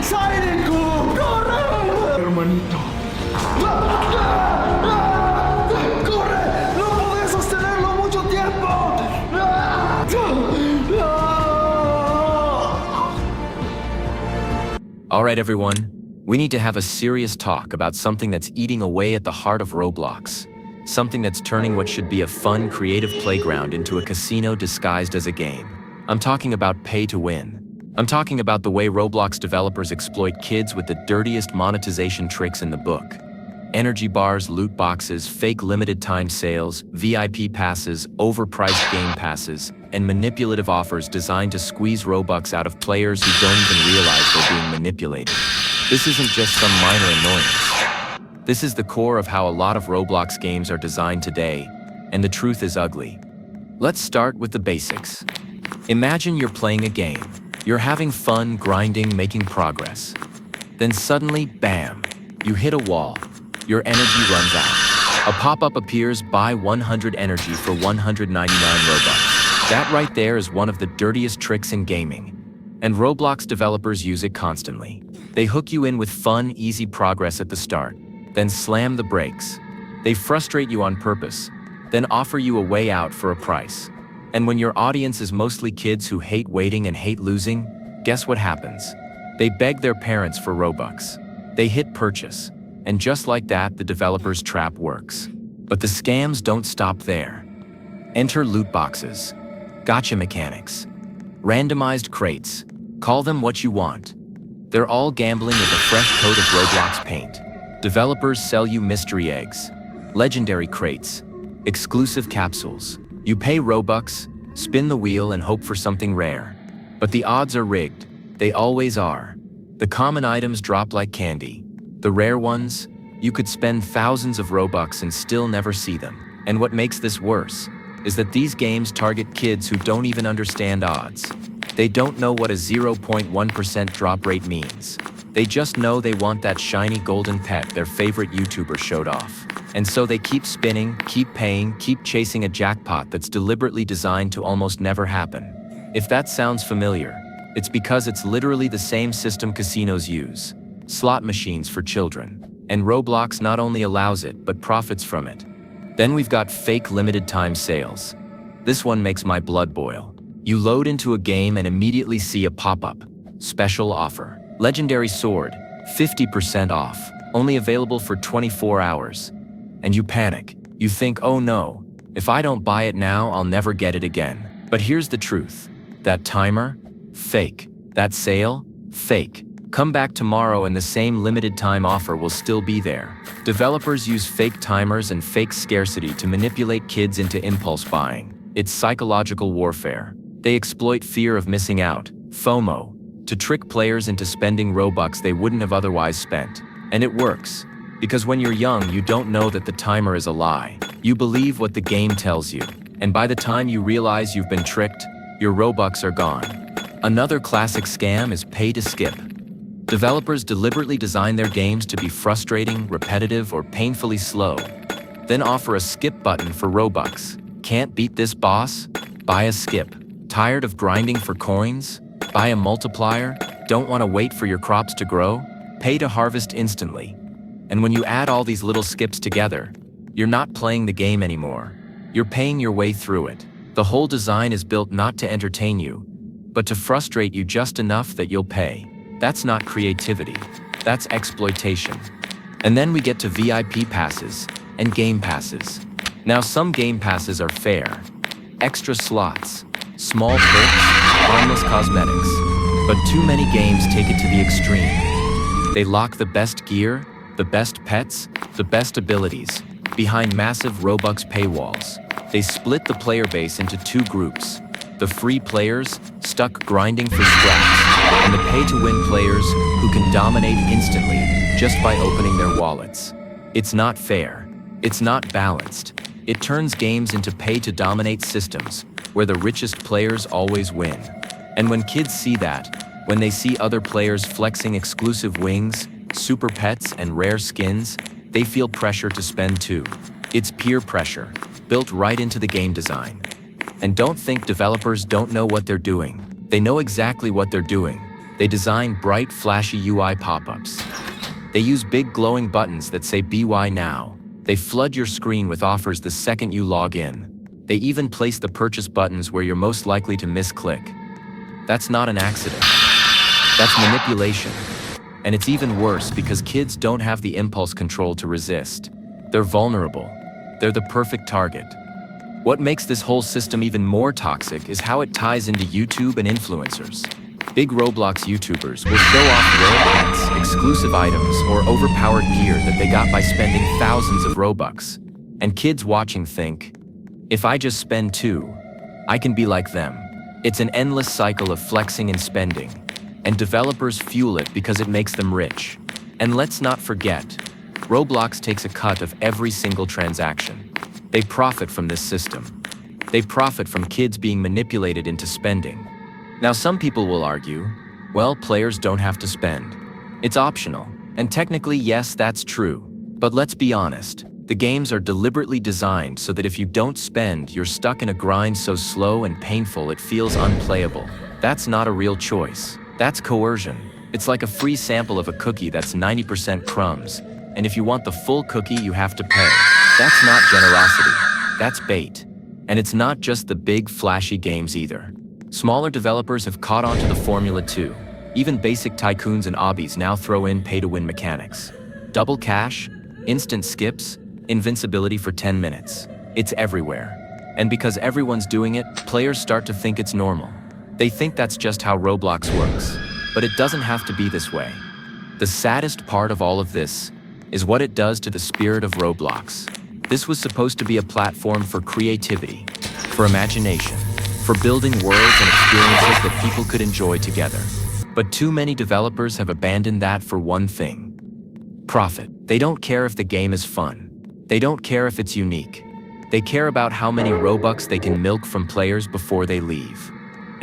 ¡Siren, corre! Hermanito. ¡Corre! ¡No podés sostenerlo mucho tiempo! Alright everyone, we need to have a serious talk about something that's eating away at the heart of Roblox. Something that's turning what should be a fun, creative playground into a casino disguised as a game. I'm talking about pay to win. I'm talking about the way Roblox developers exploit kids with the dirtiest monetization tricks in the book. Energy bars, loot boxes, fake limited time sales, VIP passes, overpriced game passes, and manipulative offers designed to squeeze Robux out of players who don't even realize they're being manipulated. This isn't just some minor annoyance. This is the core of how a lot of Roblox games are designed today, and the truth is ugly. Let's start with the basics. Imagine you're playing a game. You're having fun, grinding, making progress. Then suddenly, bam, you hit a wall. Your energy runs out. A pop-up appears, buy 100 energy for 199 Robux. That right there is one of the dirtiest tricks in gaming. And Roblox developers use it constantly. They hook you in with fun, easy progress at the start, then slam the brakes. They frustrate you on purpose, then offer you a way out for a price. And when your audience is mostly kids who hate waiting and hate losing, guess what happens? They beg their parents for Robux. They hit purchase. And just like that, the developer's trap works. But the scams don't stop there. Enter loot boxes, gotcha mechanics, randomized crates, call them what you want. They're all gambling with a fresh coat of Roblox paint. Developers sell you mystery eggs, legendary crates, exclusive capsules. You pay Robux, spin the wheel and hope for something rare. But the odds are rigged. They always are. The common items drop like candy. The rare ones, you could spend thousands of Robux and still never see them. And what makes this worse is that these games target kids who don't even understand odds. They don't know what a 0.1% drop rate means. They just know they want that shiny golden pet their favorite YouTuber showed off. And so they keep spinning, keep paying, keep chasing a jackpot that's deliberately designed to almost never happen. If that sounds familiar, it's because it's literally the same system casinos use. Slot machines for children. And Roblox not only allows it, but profits from it. Then we've got fake limited time sales. This one makes my blood boil. You load into a game and immediately see a pop-up. Special offer. Legendary sword, 50% off. Only available for 24 hours. And you panic. You think, oh no, if I don't buy it now, I'll never get it again. But here's the truth. That timer? Fake. That sale? Fake. Come back tomorrow and the same limited time offer will still be there. Developers use fake timers and fake scarcity to manipulate kids into impulse buying. It's psychological warfare. They exploit fear of missing out, FOMO, to trick players into spending Robux they wouldn't have otherwise spent. And it works. Because when you're young, you don't know that the timer is a lie. You believe what the game tells you. And by the time you realize you've been tricked, your Robux are gone. Another classic scam is pay to skip. Developers deliberately design their games to be frustrating, repetitive, or painfully slow. Then offer a skip button for Robux. Can't beat this boss? Buy a skip. Tired of grinding for coins? Buy a multiplier? Don't want to wait for your crops to grow? Pay to harvest instantly. And when you add all these little skips together, you're not playing the game anymore. You're paying your way through it. The whole design is built not to entertain you, but to frustrate you just enough that you'll pay. That's not creativity. That's exploitation. And then we get to VIP passes and game passes. Now some game passes are fair. Extra slots, small perks, harmless cosmetics. But too many games take it to the extreme. They lock the best gear, the best pets, the best abilities, behind massive Robux paywalls. They split the player base into two groups. The free players, stuck grinding for scraps, and the pay-to-win players who can dominate instantly just by opening their wallets. It's not fair. It's not balanced. It turns games into pay-to-dominate systems, where the richest players always win. And when kids see that, when they see other players flexing exclusive wings, super pets, and rare skins, they feel pressure to spend too. It's peer pressure, built right into the game design. And don't think developers don't know what they're doing. They know exactly what they're doing. They design bright, flashy UI pop-ups. They use big glowing buttons that say BY now. They flood your screen with offers the second you log in. They even place the purchase buttons where you're most likely to misclick. That's not an accident. That's manipulation. And it's even worse because kids don't have the impulse control to resist. They're vulnerable. They're the perfect target. What makes this whole system even more toxic is how it ties into YouTube and influencers. Big Roblox YouTubers will show off rare pets, exclusive items, or overpowered gear that they got by spending thousands of Robux. And kids watching think, if I just spend 2, I can be like them. It's an endless cycle of flexing and spending. And developers fuel it because it makes them rich. And let's not forget, Roblox takes a cut of every single transaction. They profit from this system. They profit from kids being manipulated into spending. Now some people will argue, well, players don't have to spend. It's optional. And technically, yes, that's true. But let's be honest, the games are deliberately designed so that if you don't spend, you're stuck in a grind so slow and painful it feels unplayable. That's not a real choice. That's coercion. It's like a free sample of a cookie that's 90% crumbs. And if you want the full cookie, you have to pay. That's not generosity. That's bait. And it's not just the big, flashy games either. Smaller developers have caught on to the formula too. Even basic tycoons and obbies now throw in pay-to-win mechanics. Double cash, instant skips, invincibility for 10 minutes. It's everywhere. And because everyone's doing it, players start to think it's normal. They think that's just how Roblox works. But it doesn't have to be this way. The saddest part of all of this is what it does to the spirit of Roblox. This was supposed to be a platform for creativity, for imagination, for building worlds and experiences that people could enjoy together. But too many developers have abandoned that for one thing: profit. They don't care if the game is fun. They don't care if it's unique. They care about how many Robux they can milk from players before they leave.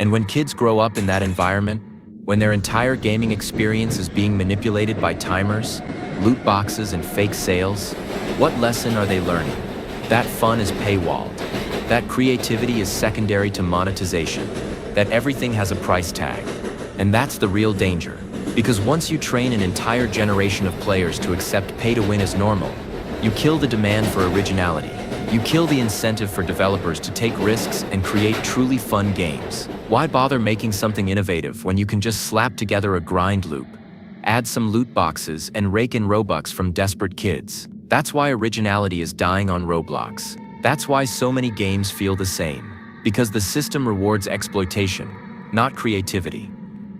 And when kids grow up in that environment, when their entire gaming experience is being manipulated by timers, loot boxes, and fake sales, what lesson are they learning? That fun is paywalled. That creativity is secondary to monetization. That everything has a price tag. And that's the real danger. Because once you train an entire generation of players to accept pay-to-win as normal, you kill the demand for originality. You kill the incentive for developers to take risks and create truly fun games. Why bother making something innovative when you can just slap together a grind loop, add some loot boxes, and rake in Robux from desperate kids? That's why originality is dying on Roblox. That's why so many games feel the same. Because the system rewards exploitation, not creativity.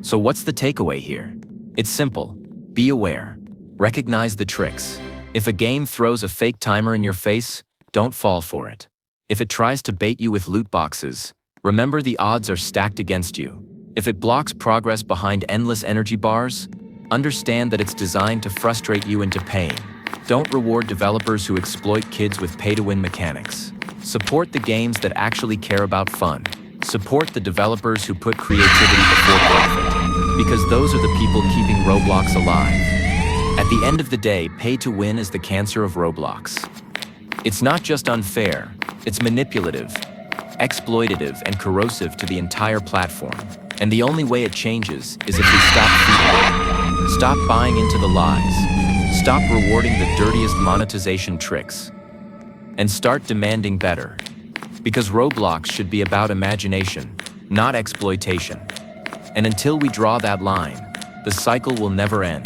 So what's the takeaway here? It's simple. Be aware. Recognize the tricks. If a game throws a fake timer in your face, don't fall for it. If it tries to bait you with loot boxes, remember the odds are stacked against you. If it blocks progress behind endless energy bars, understand that it's designed to frustrate you into paying. Don't reward developers who exploit kids with pay-to-win mechanics. Support the games that actually care about fun. Support the developers who put creativity before profit. Because those are the people keeping Roblox alive. At the end of the day, pay-to-win is the cancer of Roblox. It's not just unfair, it's manipulative, exploitative, and corrosive to the entire platform. And the only way it changes is if we stop feeding it. Stop buying into the lies. Stop rewarding the dirtiest monetization tricks. And start demanding better. Because Roblox should be about imagination, not exploitation. And until we draw that line, the cycle will never end.